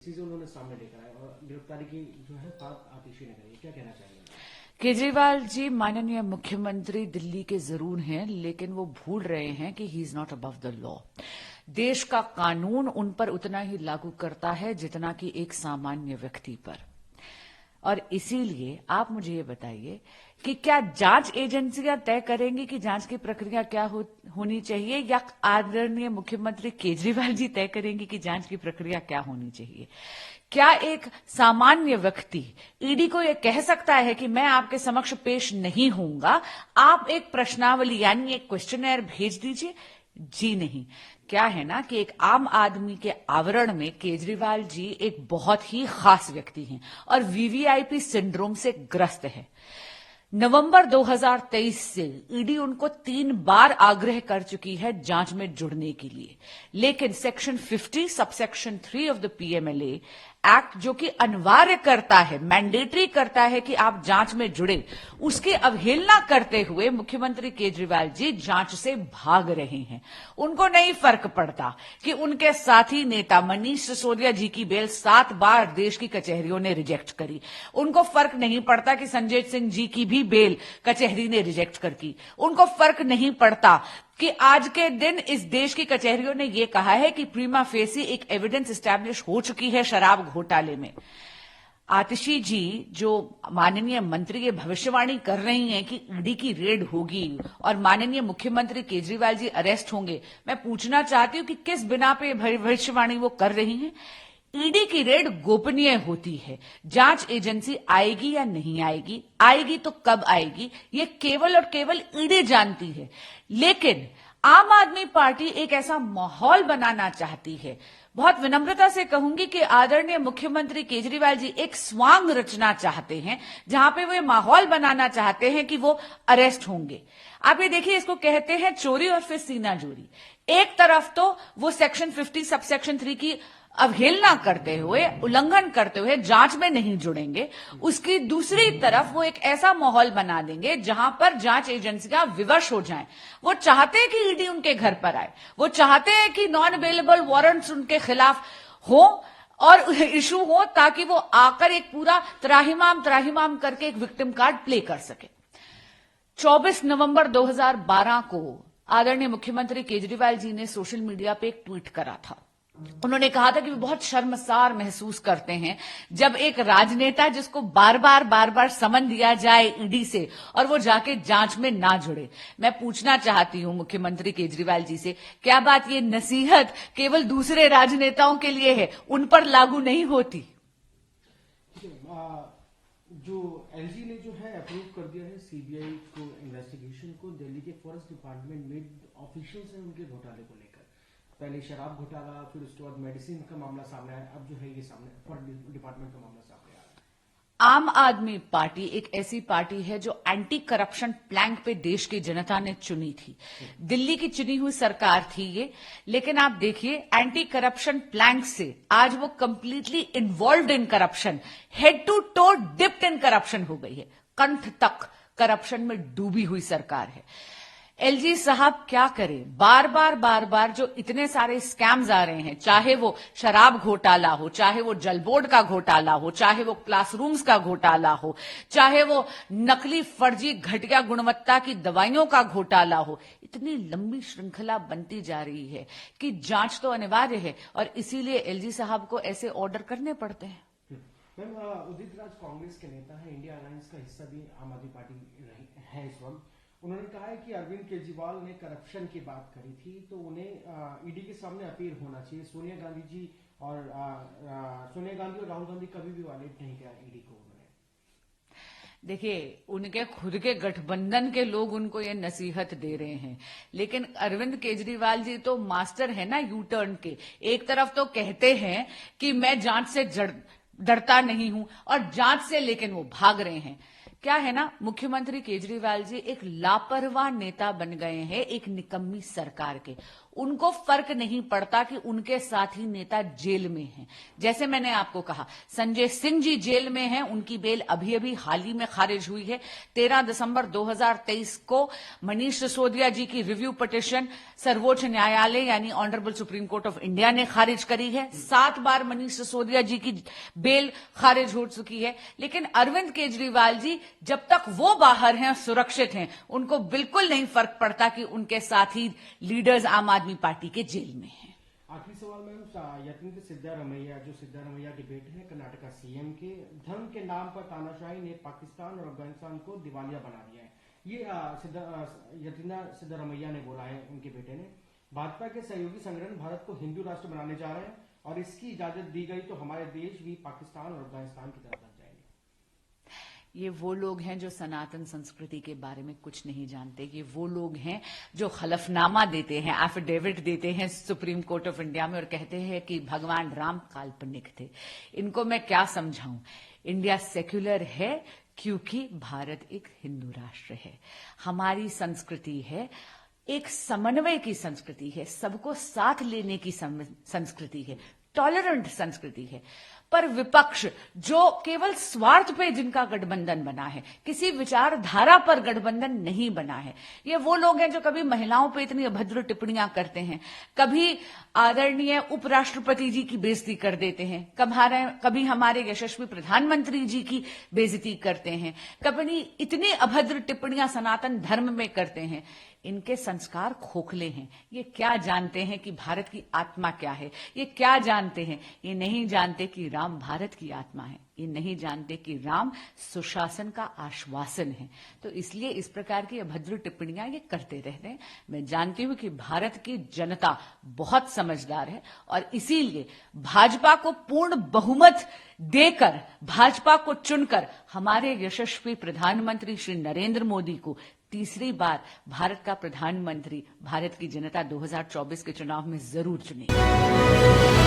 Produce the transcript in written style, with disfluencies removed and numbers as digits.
चीजें उन्होंने सामने लेकर आए और गिरफ्तारी की जो है बात आतिशी ने करी। क्या कहना चाहेंगे? केजरीवाल जी माननीय मुख्यमंत्री दिल्ली के जरूर हैं, लेकिन वो भूल रहे हैं कि he is not above the law. देश का कानून उन पर उतना ही लागू करता है जितना कि एक सामान्य व्यक्ति पर। और इसीलिए आप मुझे ये बताइए कि क्या जांच एजेंसियां तय करेंगी कि जांच की प्रक्रिया क्या होनी चाहिए, या आदरणीय मुख्यमंत्री केजरीवाल जी तय करेंगे कि जांच की प्रक्रिया क्या होनी चाहिए? क्या एक सामान्य व्यक्ति ईडी को यह कह सकता है कि मैं आपके समक्ष पेश नहीं होऊंगा, आप एक प्रश्नावली यानी एक क्वेश्चनर भेज दीजिए? जी नहीं। क्या है ना कि एक आम आदमी के आवरण में केजरीवाल जी एक बहुत ही खास व्यक्ति हैं और वीवीआईपी सिंड्रोम से ग्रस्त है। नवंबर 2023 से ईडी उनको 3 बार आग्रह कर चुकी है जांच में जुड़ने के लिए, लेकिन section 50 subsection 3 of the PMLA act, जो कि अनिवार्य करता है, मैंडेटरी करता है कि आप जांच में जुड़े, उसकी अवहेलना करते हुए मुख्यमंत्री केजरीवाल जी जांच से भाग रहे हैं। उनको नहीं फर्क पड़ता कि उनके साथी नेता मनीष सिसोदिया जी की बेल 7 बार देश की कचहरियों ने रिजेक्ट करी। उनको फर्क नहीं पड़ता कि संजय सिंह जी की भी बेल कचहरी ने रिजेक्ट कर की। उनको फर्क नहीं पड़ता कि आज के दिन इस देश की कचहरियों ने यह कहा है कि प्रीमा फेसी एक एविडेंस एस्टैब्लिश हो चुकी है शराब घोटाले में। आतिशी जी जो माननीय मंत्री ये भविष्यवाणी कर रही हैं कि ईडी की रेड होगी और माननीय मुख्यमंत्री केजरीवाल जी अरेस्ट होंगे, मैं पूछना चाहती हूं कि किस बिना पे भविष्यवाणी वो कर रही हैं? ईडी की रेड गोपनीय होती है। जांच एजेंसी आएगी या नहीं आएगी, आएगी तो कब आएगी, ये केवल और केवल ईडी जानती है। लेकिन आम आदमी पार्टी एक ऐसा माहौल बनाना चाहती है। बहुत विनम्रता से कहूंगी कि आदरणीय मुख्यमंत्री केजरीवाल जी एक स्वांग रचना चाहते हैं जहां पे वे माहौल बनाना चाहते हैं कि वो अरेस्ट होंगे। आप ये देखिए, इसको कहते हैं चोरी और फिर सीनाजोरी। एक तरफ तो वो सेक्शन 50 सबसेक्शन 3 की अवहेलना करते हुए, उल्लंघन करते हुए जांच में नहीं जुड़ेंगे, उसकी दूसरी तरफ वो एक ऐसा माहौल बना देंगे जहां पर जांच एजेंसियां विवश हो जाएं। वो चाहते हैं कि ईडी उनके घर पर आए, वो चाहते हैं कि नॉन अवेलेबल वारंट्स उनके खिलाफ हो और इशू हो, ताकि वो आकर एक पूरा त्राहिमाम करके एक विक्टिम कार्ड प्ले कर सके। 24 नवंबर 2012 को आदरणीय मुख्यमंत्री केजरीवाल जी ने सोशल मीडिया पे एक ट्वीट करा था। उन्होंने कहा था कि वो बहुत शर्मसार महसूस करते हैं जब एक राजनेता जिसको बार बार समन दिया जाए ईडी से और वो जाके जांच में ना जुड़े। मैं पूछना चाहती हूं मुख्यमंत्री केजरीवाल जी से, क्या बात ये नसीहत केवल दूसरे राजनेताओं के लिए है, उन पर लागू नहीं होती? जो एलजी ने जो है अप्रूव कर दिया है सीबीआई को इन्वेस्टिगेशन को, दिल्ली के फॉरेस्ट डिपार्टमेंट में ऑफिशियल्स हैं उनके घोटाले को लेकर। पहले शराब घोटाला, फिर उसके बाद मेडिसिन का मामला सामने आया, अब जो है ये सामने फॉरेस्ट डिपार्टमेंट का मामला सामने आ रहा है। आम आदमी पार्टी एक ऐसी पार्टी है जो एंटी करप्शन प्लैंक पे देश की जनता ने चुनी थी। दिल्ली की चुनी हुई सरकार थी ये, लेकिन आप देखिए एंटी करप्शन प्लैंक से आज वो completely involved in corruption, head to toe dipped in corruption हो गई है। कंठ तक करप्शन में डूबी हुई सरकार है। एलजी साहब क्या करें? बार बार जो इतने सारे स्कैम्स आ रहे हैं, चाहे वो शराब घोटाला हो, चाहे वो जल बोर्ड का घोटाला हो, चाहे वो क्लासरूम्स का घोटाला हो, चाहे वो नकली फर्जी घटिया गुणवत्ता की दवाइयों का घोटाला हो, इतनी लंबी श्रृंखला बनती जा रही है कि जांच तो अनिवार्य है और इसीलिए एलजी साहब को ऐसे ऑर्डर करने पड़ते हैं। मैम, उदित राज कांग्रेस के नेता है, इंडिया अलायंस का हिस्सा भी आम आदमी पार्टी है इस वक्त। उन्होंने कहा है कि अरविंद केजरीवाल ने करप्शन की बात करी थी तो उन्हें ईडी के सामने अपील होना चाहिए। सोनिया गांधी और राहुल गांधी कभी भी वायलेट नहीं किया ईडी को उन्होंने। देखिए, उनके खुद के गठबंधन के लोग उनको ये नसीहत दे रहे हैं, लेकिन अरविंद केजरीवाल जी तो मास्टर है ना यू टर्न के। एक तरफ तो कहते हैं कि मैं जांच से डरता नहीं हूं और जांच से लेकिन वो भाग रहे हैं। क्या है ना, मुख्यमंत्री केजरीवाल जी एक लापरवाह नेता बन गए हैं एक निकम्मी सरकार के। उनको फर्क नहीं पड़ता कि उनके साथी नेता जेल में हैं। जैसे मैंने आपको कहा, संजय सिंह जी जेल में हैं, उनकी बेल अभी अभी हाल ही में खारिज हुई है। 13 दिसंबर 2023 को मनीष सिसोदिया जी की रिव्यू पिटीशन सर्वोच्च न्यायालय यानी honourable supreme court of India ने खारिज करी है। 7 बार मनीष सिसोदिया जी की बेल खारिज हो चुकी है। लेकिन अरविंद केजरीवाल जी जब तक वो बाहर हैं, सुरक्षित हैं, उनको बिल्कुल नहीं फर्क पड़ता कि उनके साथी लीडर्स आम आदमी पार्टी के जेल में हैं। आखिरी सवाल मैम, यतीन्द्र सिद्धारमैया जो सिद्धारमैया के बेटे हैं, कर्नाटका सीएम के, धर्म के नाम पर तानाशाही ने पाकिस्तान और अफगानिस्तान को दिवालिया बना दिया है। ये यतीन्द्र सिद्धारमैया ने बोला है, उनके बेटे ने। भाजपा के सहयोगी संगठन भारत को हिंदू राष्ट्र बनाने जा रहे हैं और इसकी इजाजत दी गई तो हमारे देश भी पाकिस्तान और अफगानिस्तान की तरफ बन जाएंगे। ये वो लोग हैं जो सनातन संस्कृति के बारे में कुछ नहीं जानते। ये वो लोग हैं जो हलफनामा देते हैं, एफिडेविट देते हैं सुप्रीम कोर्ट ऑफ इंडिया में और कहते हैं कि भगवान राम काल्पनिक थे। इनको मैं क्या समझाऊं? इंडिया सेक्युलर है क्योंकि भारत एक हिंदू राष्ट्र है। हमारी संस्कृति है, एक समन्वय की संस्कृति है, सबको साथ लेने की संस्कृति है, टॉलरेंट संस्कृति है। पर विपक्ष जो केवल स्वार्थ पे जिनका गठबंधन बना है, किसी विचारधारा पर गठबंधन नहीं बना है, ये वो लोग हैं जो कभी महिलाओं पे इतनी अभद्र टिप्पणियां करते हैं, कभी आदरणीय उपराष्ट्रपति जी की बेइज्जती कर देते हैं, कभी हमारे यशस्वी प्रधानमंत्री जी की बेइज्जती करते हैं, कभी इतनी अभद्र टिप्पणियां सनातन धर्म में करते हैं। इनके संस्कार खोखले हैं। ये क्या जानते हैं कि भारत की आत्मा क्या है? ये क्या जानते हैं? ये नहीं जानते कि राम भारत की आत्मा है। ये नहीं जानते कि राम सुशासन का आश्वासन है। तो इसलिए इस प्रकार की अभद्र टिप्पणियां ये करते रहते हैं। मैं जानती हूं कि भारत की जनता बहुत समझदार है और इसीलिए भाजपा को पूर्ण बहुमत देकर, भाजपा को चुनकर हमारे यशस्वी प्रधानमंत्री श्री नरेंद्र मोदी को तीसरी बार भारत का प्रधानमंत्री भारत की जनता 2024 के चुनाव में जरूर चुनेगी।